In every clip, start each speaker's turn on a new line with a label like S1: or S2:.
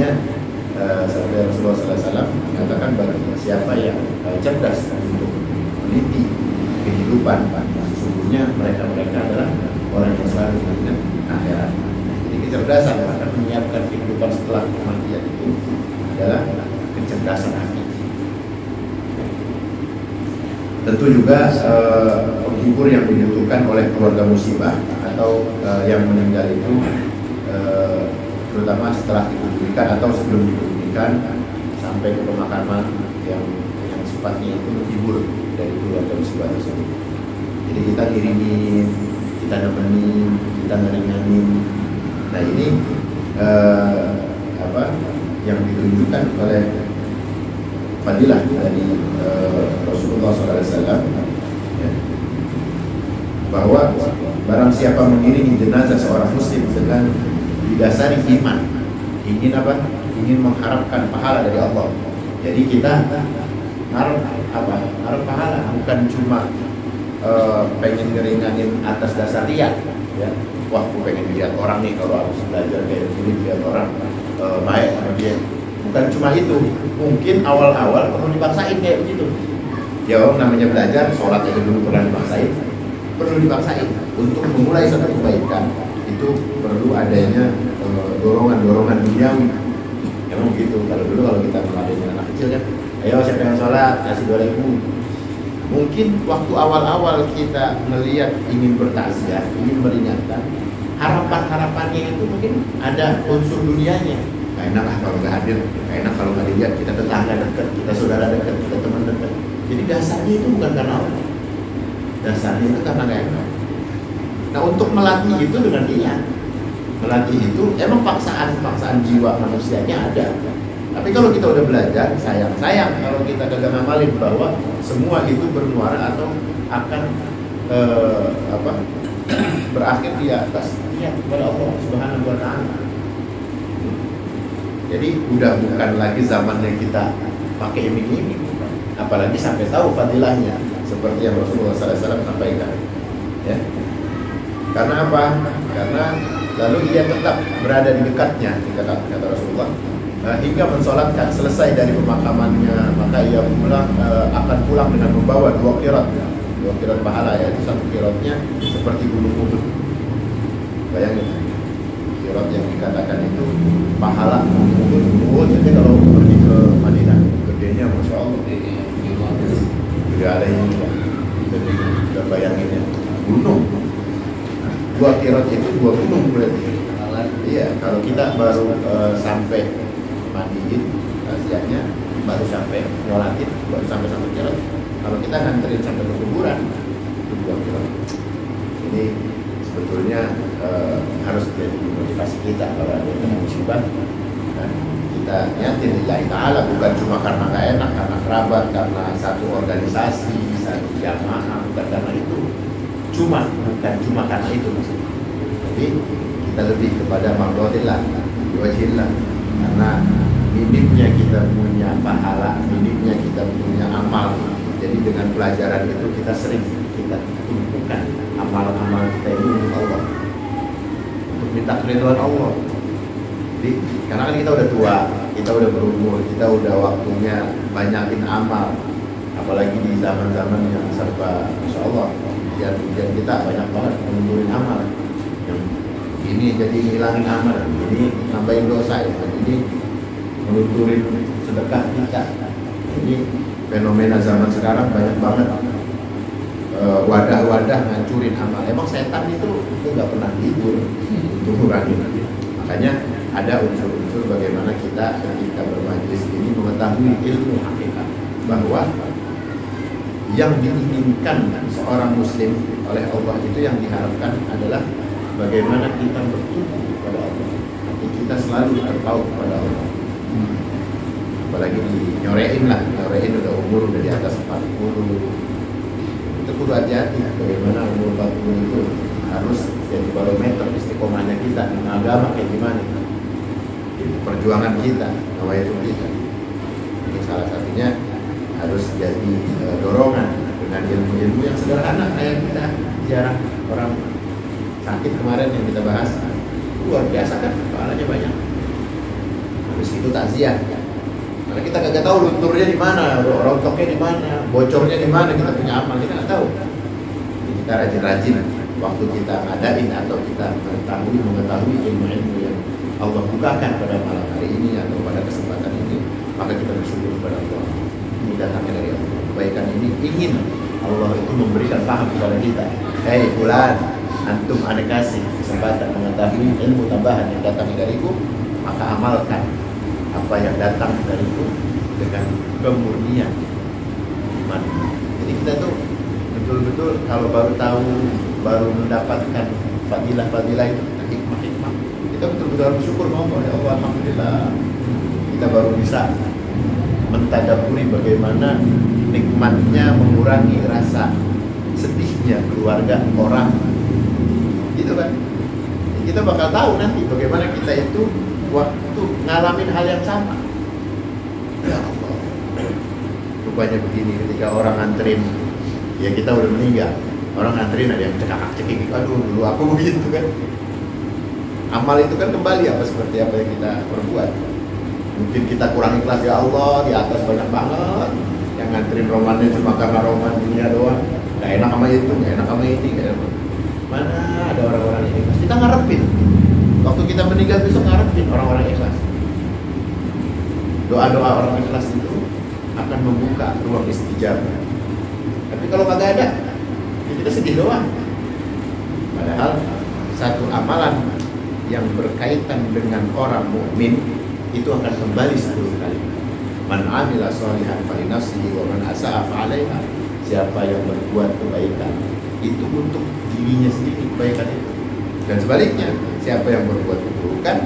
S1: makanya sabda Rasulullah SAW mengatakan bagi siapa yang cerdas untuk meneliti kehidupan, sesungguhnya mereka adalah orang yang selalu mengingat akhirat. Jadi kecerdasan akan menyiapkan kehidupan setelah kematian itu adalah kecerdasan hakiki. Tentu juga penghibur yang dibutuhkan oleh keluarga musibah atau yang meninggal itu, terutama setelah dikuburkan atau sebelum dikuburkan sampai ke pemakaman yang sifatnya itu menghibur dari keluarga musibah tersebut. Jadi kita kirimin, kita nemenin, kita ngeringanin. Nah ini yang ditunjukkan oleh fadilah dari Rasulullah SAW, ya, bahwa barang siapa mengiringi jenazah seorang muslim dengan didasari iman, ingin mengharapkan pahala dari Allah. Jadi kita harap pahala, bukan cuma pengen ngeringanin atas dasar lihat, ya. Wah, aku pengen lihat orang nih kalau harus belajar kayak gini, lihat orang baik sama dia. Bukan cuma itu, mungkin awal-awal perlu dipaksain kayak begitu. Ya orang namanya belajar, sholat aja dulu perlu dipaksain untuk memulai satu kebaikan. Itu perlu adanya dorongan duniawi. Emang begitu. Kalau kita meladeni anak kecil kan, ayo siapa yang sholat kasih 2.000. Mungkin waktu awal-awal kita melihat ingin bertakziah, ingin meringankan, harapannya itu mungkin ada unsur dunianya. Gak enak lah kalau nggak hadir, gak enak kalau nggak dilihat, kita tetangga dekat, kita saudara dekat, kita teman dekat. Jadi dasarnya itu bukan karena Allah, dasarnya itu karena gak enak. Nah untuk melatih itu dengan niat, melatih itu emang paksaan jiwa manusianya ada. Tapi kalau kita udah belajar, sayang kalau kita gagal ngamalin bahwa semua itu bermuara atau akan berakhir di atas niat kepada Allah Subhanahu wa Ta'ala. Jadi udah bukan lagi zamannya kita pakai iming-iming, apalagi sampai tahu fadilahnya seperti yang Rasulullah SAW sampaikan. Ya. Karena apa? Karena lalu ia tetap berada di dekatnya, kata Rasulullah, hingga mensolatkan. Selesai dari pemakamannya, maka ia akan pulang dengan membawa 2 qirat pahala, ya. Satu qiratnya seperti gunung Uhud. Bayangin, qirat yang dikatakan itu pahala gunung Uhud. Jadi kalau pergi ke Madinah, gedenya Masya Allah, tidak ada ini. Jadi kita bayangin ya, gunung. 2 qirat itu 2 gunung berarti. Iya, kalau kita baru sampai mandiin, kasihannya baru sampai nyolatin, baru sampai 1 qirat. Kalau kita nganterin sampai ke kuburan, itu 2 qirat. Ini sebetulnya harus jadi motivasi kita kalau ada yang musibah. Nah, kita niatin lillahi ta'ala, bukan cuma karena gak enak, karena kerabat, karena satu organisasi, satu jamaah, bukan karena itu. Bukan cuma karena itu maksudnya. Jadi kita lebih kepada mardhatillah, wajhillah. Karena minimnya kita punya pahala, minimnya kita punya amal. Jadi dengan pelajaran itu kita tumpukan amal-amal kita ini untuk Allah, untuk minta keridhaan Allah. Jadi karena kan kita udah tua, kita udah berumur, kita udah waktunya banyakin amal. Apalagi di zaman-zaman yang serba Masya Allah, ujian kita banyak banget mengumpulin amal. Yang ini jadi ngilangin amal, ini nambahin dosa, ya. Ini melunturin sedekah kita. Ini fenomena zaman sekarang banyak banget wadah-wadah ngancurin amal. Emang setan itu nggak pernah libur untuk ngurangin. Makanya ada unsur-unsur bagaimana kita ketika bermajlis ini mengetahui ilmu hakikat bahwa yang diinginkan seorang muslim oleh Allah itu, yang diharapkan adalah bagaimana kita bertumbuh kepada Allah, hati kita selalu terpaut kepada Allah. Apalagi nyorein udah umur udah di atas 40, itu kudu hati-hati. Bagaimana umur 40 itu harus jadi barometer istiqomahnya kita, agama kayak gimana, perjuangan kita, nawaitu kita. Ini salah satunya harus jadi dorongan dengan ilmu-ilmu yang sederhana. Kayak kita ziarah orang sakit kemarin yang kita bahas, luar biasa kan, pahalanya banyak. Habis itu takziah. Karena kita nggak tahu lunturnya di mana, rontoknya di mana, bocornya di mana, kita punya amal kita nggak tahu. Jadi kita rajin-rajin waktu kita ngadain atau kita mengetahui ilmu-ilmu yang Allah bukakan pada malam hari ini atau pada kesempatan ini, maka kita bersyukur kepada Allah. Ini datangnya dari Allah. Kebaikan ini ingin Allah itu memberikan paham kepada kita. Hei fulan, antum ane kasih kesempatan mengetahui ilmu tambahan yang datang dariku, maka amalkan apa yang datang dariku dengan kemurnian iman. Jadi kita tuh betul-betul kalau baru tahu, baru mendapatkan fadilah-fadilah itu, hikmah-hikmah, kita betul-betul harus bersyukur, ya Allah, alhamdulillah kita baru bisa mentadaburi bagaimana nikmatnya mengurangi rasa sedihnya keluarga orang, gitu kan. Kita bakal tahu nanti bagaimana kita itu waktu ngalamin hal yang sama. Ya Allah, rupanya begini ketika orang nganterin, ya kita udah meninggal, orang nganterin ada yang cekak-cekik, aduh dulu aku begitu kan. Amal itu kan kembali apa seperti apa yang kita perbuat. Mungkin kita kurang ikhlas, ya Allah, di atas banyak banget yang nganterin romannya cuma karena roman dunia doang, gak enak sama itu, gak enak sama ini, gak enak. Mana ada orang-orang ini? Kita ngarepin waktu kita meninggal besok, ngarepin orang-orang ikhlas. Doa-doa orang ikhlas itu akan membuka ruang istijabah. Tapi kalau kagak ada, ya kita sedih doang. Padahal satu amalan yang berkaitan dengan orang mukmin itu akan kembali 10 kali. Man amila sholihan falinafsihi wa man asa'a fa'alaiha. Siapa yang berbuat kebaikan itu untuk dirinya sendiri kebaikan itu. Dan sebaliknya, siapa yang berbuat keburukan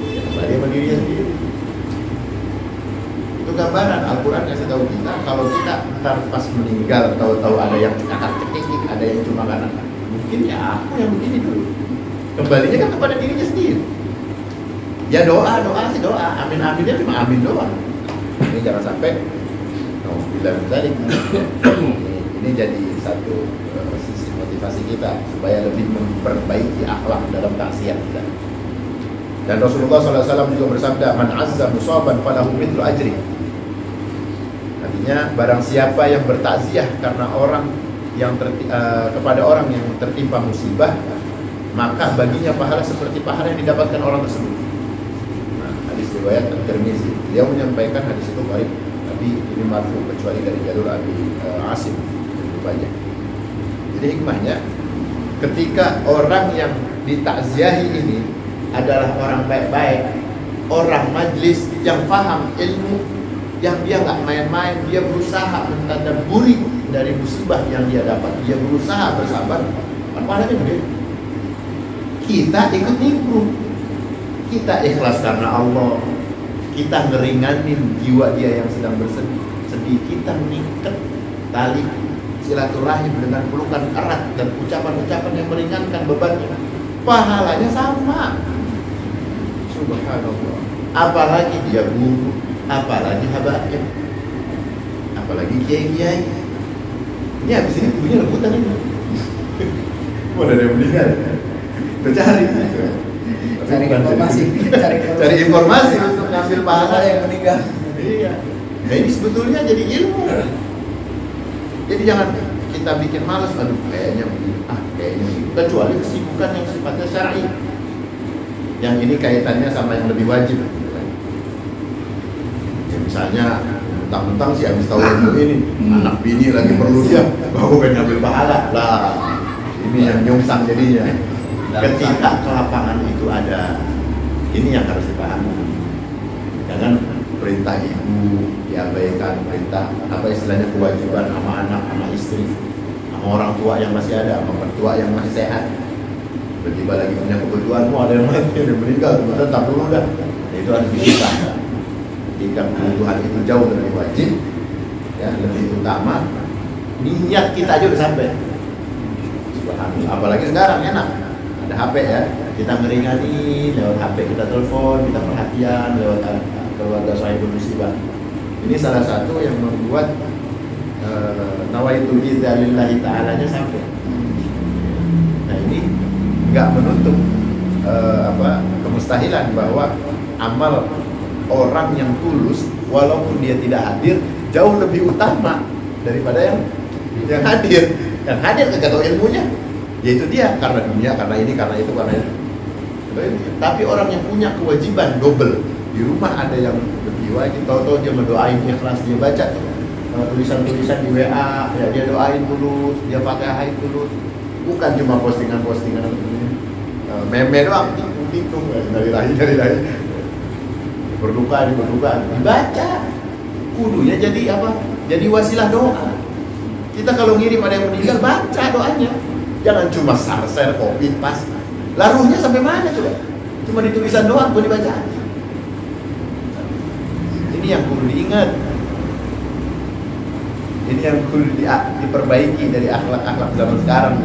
S1: ya kembali sama dirinya sendiri. Itu gambaran Al-Quran kasih tahu kita, kalau kita ntar pas meninggal tahu-tahu ada yang cekak-cekik, ada yang cuma karena mungkin ya aku yang begini dulu. Kembalinya kan kepada dirinya sendiri. Ya doa sih doa, amin-aminnya cuma amin doang. Ini jangan sampai bilang tadi ini jadi satu sisi motivasi kita supaya lebih memperbaiki akhlak dalam takziah kita. Dan Rasulullah SAW juga bersabda, man azza musaban falahu mithlu ajri. Artinya barang siapa yang bertakziah karena orang yang kepada orang yang tertimpa musibah, maka baginya pahala seperti pahala yang didapatkan orang tersebut. Nah, hadis riwayat At-Tirmizi, dia menyampaikan hadis itu baik, tapi ini marfu kecuali dari jalur Abi Asim rupanya. Jadi hikmahnya, ketika orang yang ditakziahi ini adalah orang baik-baik, orang majlis yang paham ilmu, yang dia nggak main-main, dia berusaha mentadabburi dari musibah yang dia dapat, dia berusaha bersabar, kan pahalanya gede. Kita ikut nimbrung, kita ikhlas karena Allah, kita ngeringanin jiwa dia yang sedang bersedih, kita mengikat tali silaturahim dengan pelukan erat dan ucapan-ucapan yang meringankan bebannya, pahalanya sama. Subhanallah. Apalagi dia guru, apalagi habaib, apalagi kiai-kiai. Ini habis ini bunyinya rebutan ini. Mau ada yang meninggal? Cari informasi, cari informasi untuk ngambil pahala yang meninggal. Iya. Nah ini sebetulnya jadi ilmu. Jadi jangan kita bikin malas, aduh kayaknya begini, kayaknya begini. Kecuali kesibukan yang sifatnya syar'i. Yang ini kaitannya sama yang lebih wajib. Ya, misalnya mentang-mentang sih habis tahu ilmu ini, anak bini lagi perlu dia, baru pengen ngambil pahala. Lah, ini yang nyungsang jadinya. Ketika ke lapangan itu ada, ini yang harus dipahami. Jangan perintah ibu diabaikan, perintah apa istilahnya kewajiban sama anak, sama istri, sama orang tua yang masih ada, sama mertua yang masih sehat. Tiba-tiba lagi punya kebutuhan, mau ada yang mati, ada yang meninggal, kemudian tak dulu dah. Itu harus dipisah. Jika kebutuhan itu jauh dari wajib, ya lebih utama, niat kita aja udah sampai. Apalagi sekarang enak. Ada HP ya, kita ngeringani lewat HP, kita telepon, kita perhatian lewat keluarga sahibul musibah. Ini salah satu yang membuat nawaitu kita lillahi ta'alanya sampai. Nah ini nggak menutup kemustahilan bahwa amal orang yang tulus walaupun dia tidak hadir jauh lebih utama daripada yang hadir. Yang hadir kagak tahu ilmunya, yaitu dia karena dunia, karena ini, karena itu, karena itu. Tapi orang yang punya kewajiban double, di rumah ada yang lebih wajib, tahu-tahu dia mendoain ikhlas, dia baca tulisan-tulisan di WA, ya dia doain tulus, dia fatihah tulus, bukan cuma postingan-postingan meme doang, tikung dari lahir berduka dibaca, kudunya jadi apa? Jadi wasilah doa. Kita kalau ngirim ada yang meninggal, baca doanya, jangan cuma share copy paste. Laruhnya sampai mana coba? Cuma di tulisan doang, boleh dibaca. Ini yang perlu diingat. Ini yang perlu diperbaiki dari akhlak-akhlak zaman sekarang.